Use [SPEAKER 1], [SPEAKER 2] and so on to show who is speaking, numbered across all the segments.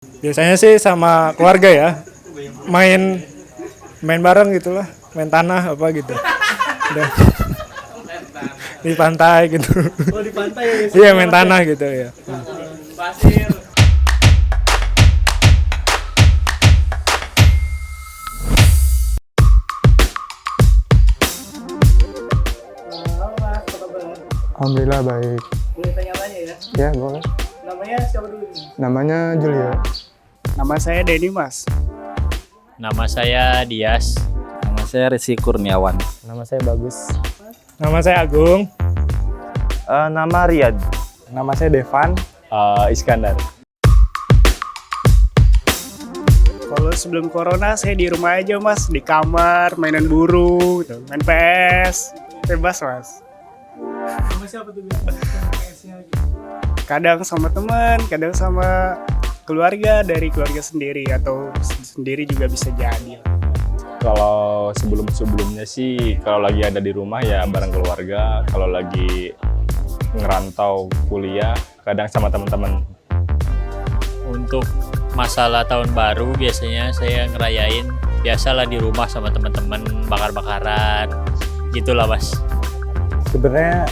[SPEAKER 1] Biasanya sih sama keluarga ya, main main bareng gitulah, main tanah apa gitu. Udah di pantai gitu.
[SPEAKER 2] Oh di pantai ya guys.
[SPEAKER 1] Iya main tanah gitu ya.
[SPEAKER 2] Pasir. Halo Mas, apa kabar?
[SPEAKER 3] Alhamdulillah baik.
[SPEAKER 2] Boleh tanya-tanya ya?
[SPEAKER 3] Ya boleh.
[SPEAKER 2] Namanya siapa dulu nih?
[SPEAKER 3] Namanya Julio.
[SPEAKER 2] Nama saya Denny Mas.
[SPEAKER 4] Nama saya Dias.
[SPEAKER 5] Nama saya Rizky Kurniawan.
[SPEAKER 3] Nama saya Bagus.
[SPEAKER 1] Nama saya Agung.
[SPEAKER 5] Nama Riyad.
[SPEAKER 3] Nama saya Devan.
[SPEAKER 5] Iskandar.
[SPEAKER 2] Kalau sebelum corona saya di rumah aja Mas, di kamar, mainan burung, gitu. Main PS, bebas Mas. Sama siapa tuh PS-nya? Kadang sama teman, kadang sama keluarga, dari keluarga sendiri atau sendiri juga bisa jadi.
[SPEAKER 6] Kalau sebelum-sebelumnya sih kalau lagi ada di rumah ya bareng keluarga, kalau lagi ngerantau kuliah kadang sama teman-teman.
[SPEAKER 4] Untuk masalah tahun baru biasanya saya ngerayain biasalah di rumah sama teman-teman, bakar-bakaran gitulah Mas.
[SPEAKER 3] Sebenarnya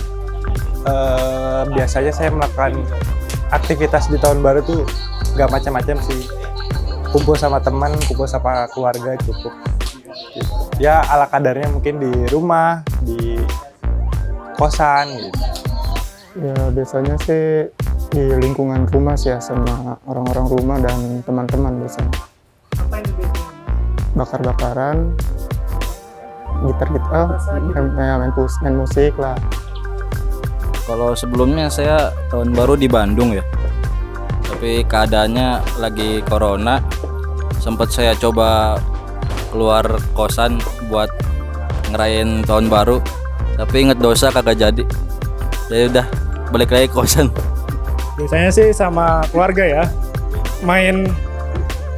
[SPEAKER 3] biasanya saya melakukan aktivitas di tahun baru tuh nggak macam-macam sih. Kumpul sama teman, kumpul sama keluarga cukup. Ya ala kadarnya mungkin di rumah, di kosan gitu. Ya biasanya sih di lingkungan rumah sih ya, sama orang-orang rumah dan teman-teman biasanya.
[SPEAKER 2] Apa yang biasanya?
[SPEAKER 3] Bakar-bakaran, gitar-gitar, main musik lah.
[SPEAKER 5] Kalau sebelumnya saya tahun baru di Bandung ya. Tapi keadaannya lagi corona. Sempat saya coba keluar kosan buat ngerayain tahun baru. Tapi inget dosa kagak jadi. Jadi udah balik lagi ke kosan.
[SPEAKER 1] Biasanya sih sama keluarga ya, main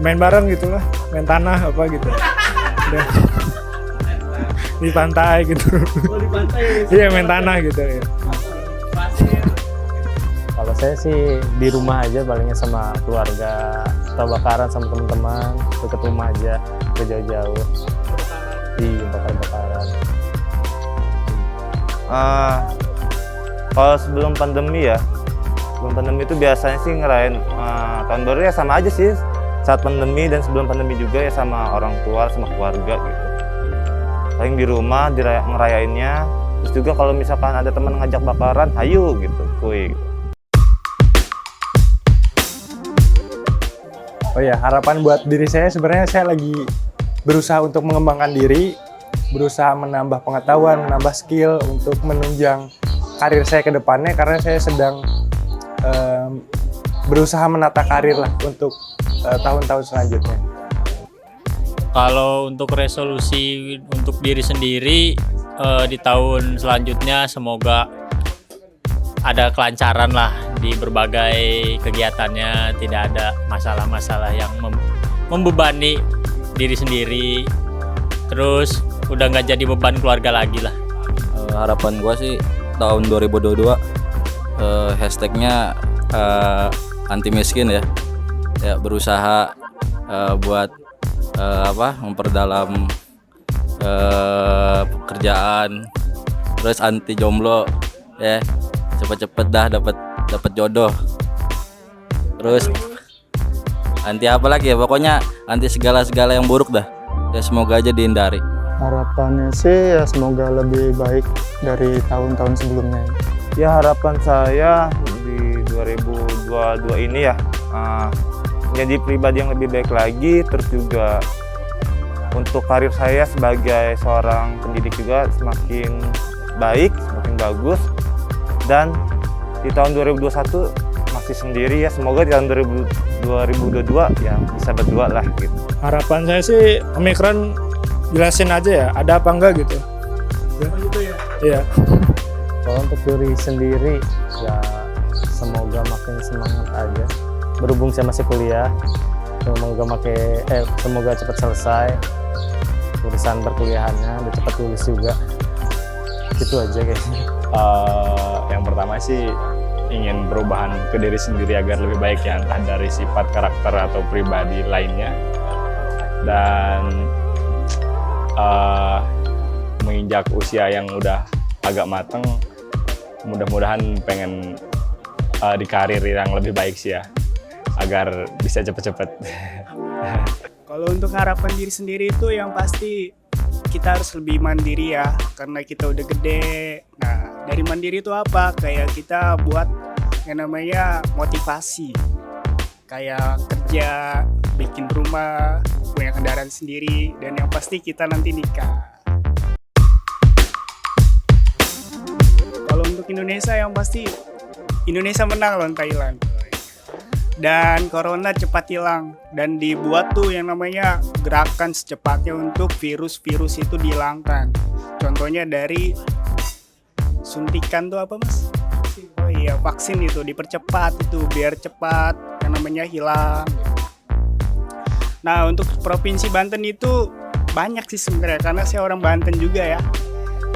[SPEAKER 1] bareng gitulah, main tanah apa gitu. Udah di pantai gitu.
[SPEAKER 2] Oh di pantai ya guys.
[SPEAKER 1] Iya main tanah gitu ya.
[SPEAKER 2] Pasir.
[SPEAKER 7] Kalau saya sih di rumah aja palingnya sama keluarga, atau bakaran sama teman-teman, deket rumah aja, ke jauh-jauh. Iya, bakar-bakaran.
[SPEAKER 5] Kalau sebelum pandemi ya, sebelum pandemi itu biasanya sih ngerayain tahun baru ya sama aja sih. Saat pandemi dan sebelum pandemi juga ya sama orang tua, sama keluarga gitu. Paling di rumah ngerayainnya. Terus juga kalau misalkan ada teman ngajak bakaran, ayo gitu, kuy.
[SPEAKER 3] Oh ya, harapan buat diri saya sebenarnya saya lagi berusaha untuk mengembangkan diri, berusaha menambah pengetahuan, menambah skill untuk menunjang karir saya ke depannya karena saya sedang berusaha menata karir lah untuk tahun-tahun selanjutnya.
[SPEAKER 4] Kalau untuk resolusi untuk diri sendiri di tahun selanjutnya semoga ada kelancaran lah di berbagai kegiatannya, tidak ada masalah-masalah yang membebani diri sendiri, terus udah nggak jadi beban keluarga lagi lah.
[SPEAKER 5] Harapan gua sih tahun 2022 hashtagnya anti miskin ya berusaha buat memperdalam pekerjaan, terus anti jomblo ya, cepet-cepet dah dapat jodoh, terus anti apa lagi ya, pokoknya anti segala yang buruk dah ya, semoga aja dihindari.
[SPEAKER 3] Harapannya sih ya semoga lebih baik dari tahun-tahun sebelumnya.
[SPEAKER 5] Ya harapan saya di 2022 ini ya menjadi pribadi yang lebih baik lagi, terus juga untuk karir saya sebagai seorang pendidik juga semakin baik, semakin bagus, dan di tahun 2021 masih sendiri ya, semoga di tahun 2022 ya bisa berdua lah gitu.
[SPEAKER 1] Harapan saya sih Omikron jelasin aja ya, ada apa enggak gitu.
[SPEAKER 2] Oh gitu ya.
[SPEAKER 1] Iya.
[SPEAKER 7] Kalau untuk diri sendiri, ya semoga makin semangat aja. Berhubung saya masih kuliah, semoga cepat selesai urusan perkuliahannya, udah cepat lulus juga. Itu aja kayaknya.
[SPEAKER 6] Yang pertama sih ingin perubahan ke diri sendiri agar lebih baik ya, entah dari sifat, karakter, atau pribadi lainnya. Dan menginjak usia yang udah agak mateng, mudah-mudahan pengen di karir yang lebih baik sih ya, agar bisa cepet-cepet.
[SPEAKER 2] Kalau untuk harapan diri sendiri itu yang pasti kita harus lebih mandiri ya, karena kita udah gede. Nah, dari mandiri itu apa? Kayak kita buat yang namanya motivasi. Kayak kerja, bikin rumah, punya kendaraan sendiri, dan yang pasti kita nanti nikah. Kalau untuk Indonesia yang pasti Indonesia menang lawan Thailand. Dan corona cepat hilang, dan dibuat tuh yang namanya gerakan secepatnya untuk virus-virus itu dihilangkan. Contohnya dari suntikan tuh apa mas? Oh iya, vaksin itu dipercepat itu biar cepat yang namanya hilang. Nah, untuk Provinsi Banten itu banyak sih sebenarnya, karena saya orang Banten juga ya.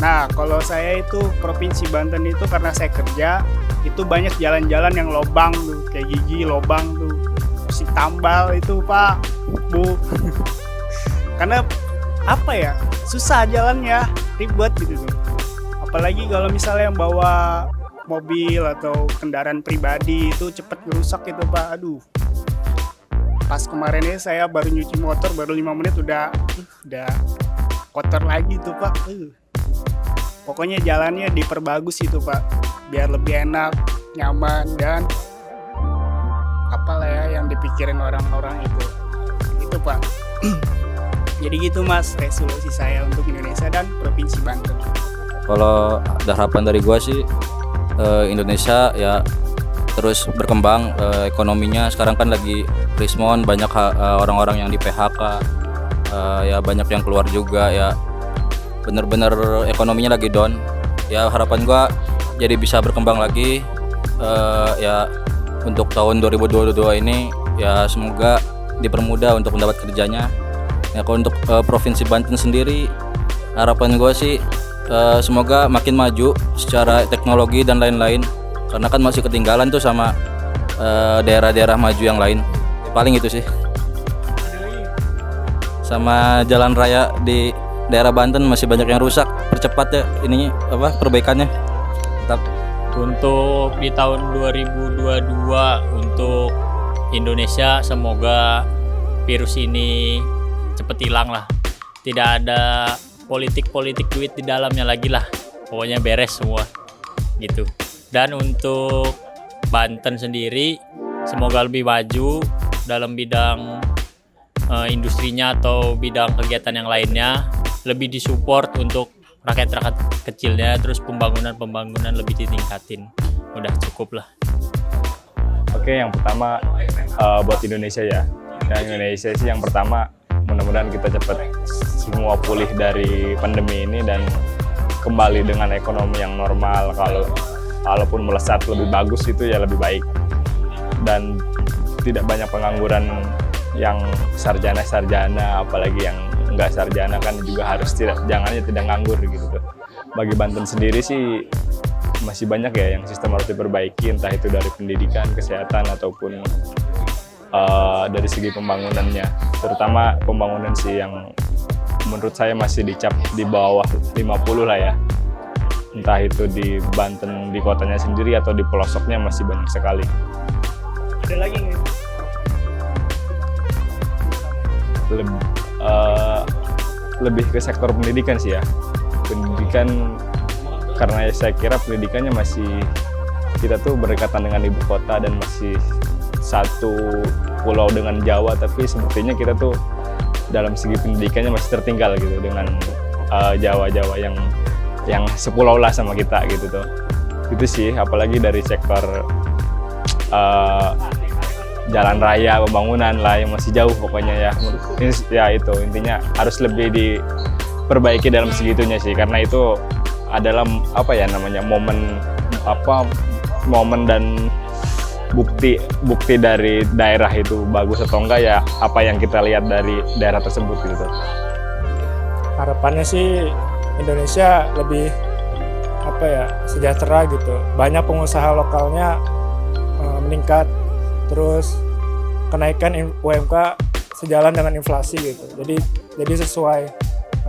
[SPEAKER 2] Nah, kalau saya itu Provinsi Banten itu karena saya kerja, itu banyak jalan-jalan yang lobang tuh, kayak gigi lobang tuh, si tambal itu Pak, Bu. Karena apa ya, susah jalannya, ribet gitu tuh. Apalagi kalau misalnya yang bawa mobil atau kendaraan pribadi itu cepet rusak gitu Pak, aduh. Pas kemarin ini saya baru nyuci motor, baru 5 menit udah kotor lagi tuh Pak. Pokoknya jalannya diperbagus itu Pak, biar lebih enak, nyaman, dan apalah ya yang dipikirin orang-orang itu Pak. Jadi gitu Mas, resolusi saya untuk Indonesia dan Provinsi Banten.
[SPEAKER 8] Kalau ada harapan dari gua sih Indonesia ya terus berkembang, ekonominya sekarang kan lagi krismon, banyak orang-orang yang di PHK, ya banyak yang keluar juga ya, bener-bener ekonominya lagi down ya. Harapan gua jadi bisa berkembang lagi ya untuk tahun 2022 ini ya, semoga dipermudah untuk mendapat kerjanya ya. Kalau untuk Provinsi Banten sendiri, harapan gua sih semoga makin maju secara teknologi dan lain-lain, karena kan masih ketinggalan tuh sama daerah-daerah maju yang lain. Paling itu sih. Sama jalan raya di daerah Banten masih banyak yang rusak, percepat ya ininya perbaikannya. Tetap.
[SPEAKER 4] Untuk di tahun 2022 untuk Indonesia, semoga virus ini cepet hilang lah. Tidak ada politik duit di dalamnya lagi lah. Pokoknya beres semua gitu. Dan untuk Banten sendiri, semoga lebih maju dalam bidang industrinya atau bidang kegiatan yang lainnya, lebih disupport untuk rakyat-rakyat kecilnya, terus pembangunan lebih ditingkatin. Udah cukup lah.
[SPEAKER 6] Oke, yang pertama buat Indonesia ya. Dan Indonesia sih yang pertama, mudah-mudahan kita cepat semua pulih dari pandemi ini dan kembali dengan ekonomi yang normal. Kalaupun melesat lebih bagus itu ya lebih baik. Dan tidak banyak pengangguran yang sarjana, apalagi yang nggak sarjana kan juga harus tidak nganggur gitu tuh. Bagi Banten sendiri sih masih banyak ya yang sistem harus diperbaiki, entah itu dari pendidikan, kesehatan, ataupun dari segi pembangunannya. Terutama pembangunan sih yang menurut saya masih dicap di bawah 50 lah ya. Entah itu di Banten, di kotanya sendiri, atau di pelosoknya masih banyak sekali.
[SPEAKER 2] Ada lagi nggak?
[SPEAKER 6] Lebih ke sektor pendidikan sih ya. Pendidikan, karena saya kira pendidikannya masih, kita tuh berdekatan dengan ibu kota dan masih satu pulau dengan Jawa, tapi sepertinya kita tuh dalam segi pendidikannya masih tertinggal gitu dengan Jawa-Jawa yang sepulau lah sama kita gitu tuh. Itu sih, apalagi dari sektor jalan raya, pembangunan lah yang masih jauh pokoknya ya. Ya itu intinya harus lebih diperbaiki dalam segitunya sih, karena itu adalah momen dan bukti dari daerah itu bagus atau enggak ya apa yang kita lihat dari daerah tersebut gitu.
[SPEAKER 1] Harapannya sih Indonesia lebih apa ya, sejahtera gitu. Banyak pengusaha lokalnya meningkat, terus kenaikan UMK sejalan dengan inflasi gitu. Jadi sesuai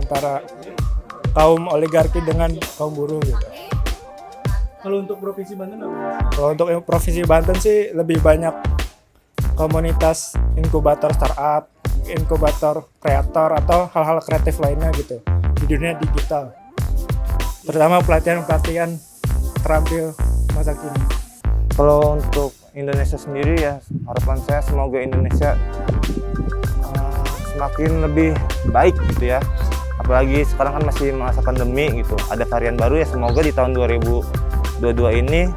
[SPEAKER 1] antara kaum oligarki dengan kaum buruh gitu.
[SPEAKER 2] Kalau untuk Provinsi Banten apa?
[SPEAKER 1] Kalau untuk Provinsi Banten sih lebih banyak komunitas inkubator startup, inkubator kreator atau hal-hal kreatif lainnya gitu di dunia digital. Terutama pelatihan-pelatihan terampil masa kini.
[SPEAKER 5] Kalau untuk Indonesia sendiri ya, harapan saya semoga Indonesia semakin lebih baik gitu ya. Apalagi sekarang kan masih masa pandemi gitu. Ada varian baru ya, semoga di tahun 2022 ini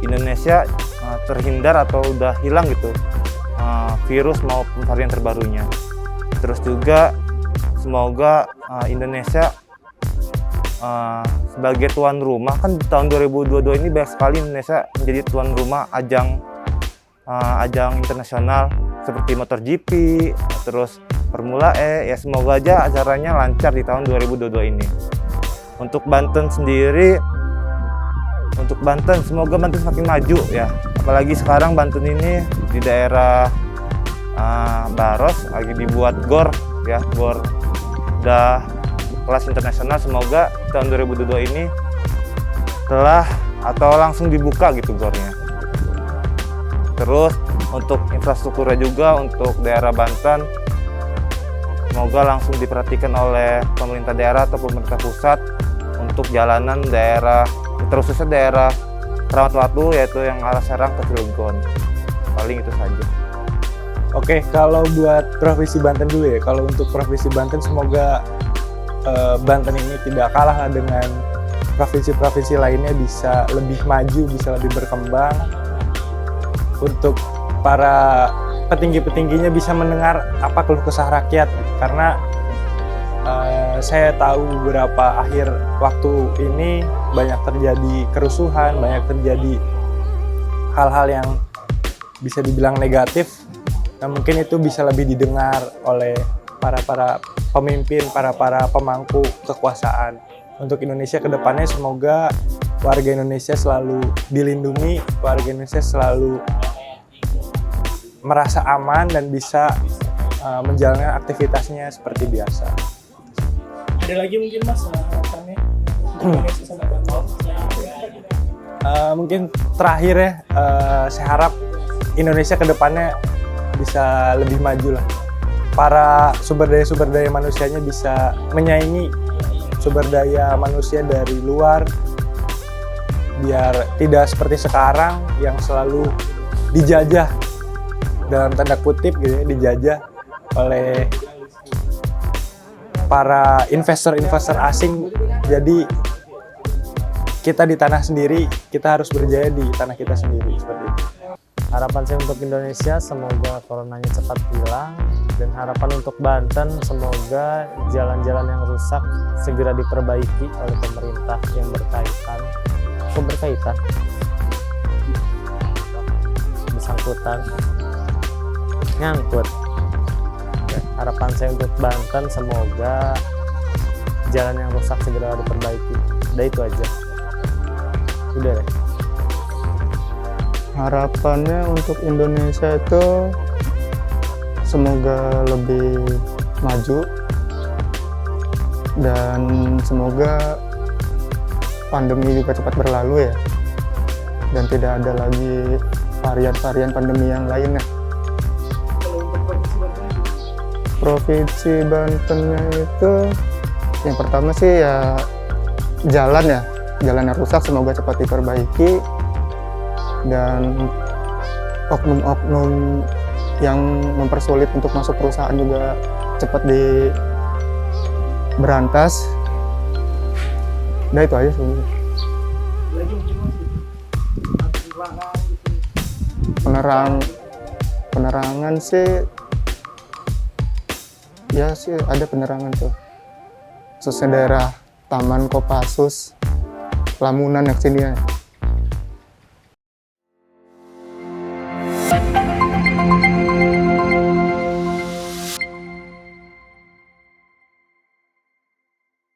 [SPEAKER 5] Indonesia terhindar atau udah hilang gitu virus maupun varian terbarunya. Terus juga semoga Indonesia sebagai tuan rumah, kan di tahun 2022 ini banyak sekali Indonesia menjadi tuan rumah ajang internasional seperti MotoGP, terus Formula E. Ya semoga aja acaranya lancar di tahun 2022 ini. Untuk Banten sendiri, semoga Banten semakin maju ya. Apalagi sekarang Banten ini di daerah Baros lagi dibuat GOR ya, GOR udah kelas internasional. Semoga tahun 2022 ini telah atau langsung dibuka gitu GOR-nya. Terus untuk infrastrukturnya juga untuk daerah Banten, semoga langsung diperhatikan oleh pemerintah daerah atau pemerintah pusat untuk jalanan daerah, terkhususnya daerah Keramat Watu, yaitu yang arah Serang ke Cilegon. Paling itu saja.
[SPEAKER 3] Oke, kalau buat Provinsi Banten dulu ya. Kalau untuk Provinsi Banten, semoga Banten ini tidak kalah dengan provinsi-provinsi lainnya, bisa lebih maju, bisa lebih berkembang. Untuk para petinggi-petingginya bisa mendengar apa keluh kesah rakyat, karena saya tahu beberapa akhir waktu ini banyak terjadi kerusuhan, banyak terjadi hal-hal yang bisa dibilang negatif. Nah, mungkin itu bisa lebih didengar oleh para pemimpin, para pemangku kekuasaan. Untuk Indonesia ke depannya, semoga warga Indonesia selalu dilindungi, warga Indonesia selalu merasa aman dan bisa menjalankan aktivitasnya seperti biasa.
[SPEAKER 2] Ada lagi mungkin Mas harapannya Indonesia sama Banten?
[SPEAKER 3] Mungkin terakhir ya, saya harap Indonesia ke depannya bisa lebih maju lah. Para sumber daya manusianya bisa menyaingi sumber daya manusia dari luar, biar tidak seperti sekarang yang selalu dijajah, dalam tanda kutip gitu ya, dijajah oleh para investor-investor asing. Jadi kita di tanah sendiri, kita harus berjaya di tanah kita sendiri, seperti itu.
[SPEAKER 7] Harapan saya untuk Indonesia, semoga coronanya cepat hilang. Dan harapan untuk Banten, semoga jalan-jalan yang rusak segera diperbaiki oleh pemerintah yang berkaitan. Kok berkaitan? Bersangkutan. Nyangkut. Harapan saya untuk Banten, semoga jalan yang rusak segera diperbaiki. Udah itu aja. Udah deh.
[SPEAKER 9] Harapannya untuk Indonesia itu semoga lebih maju dan semoga pandemi juga cepat berlalu ya, dan tidak ada lagi varian-varian pandemi yang lainnya. Provinsi Bantennya itu yang pertama sih ya jalan yang rusak semoga cepat diperbaiki, dan oknum-oknum yang mempersulit untuk masuk perusahaan juga cepat diberantas. Nah itu aja sebenarnya. Penerangan sih ya sih ada penerangan tuh, khususnya daerah Taman Kopassus, Lamunan yang sini ya.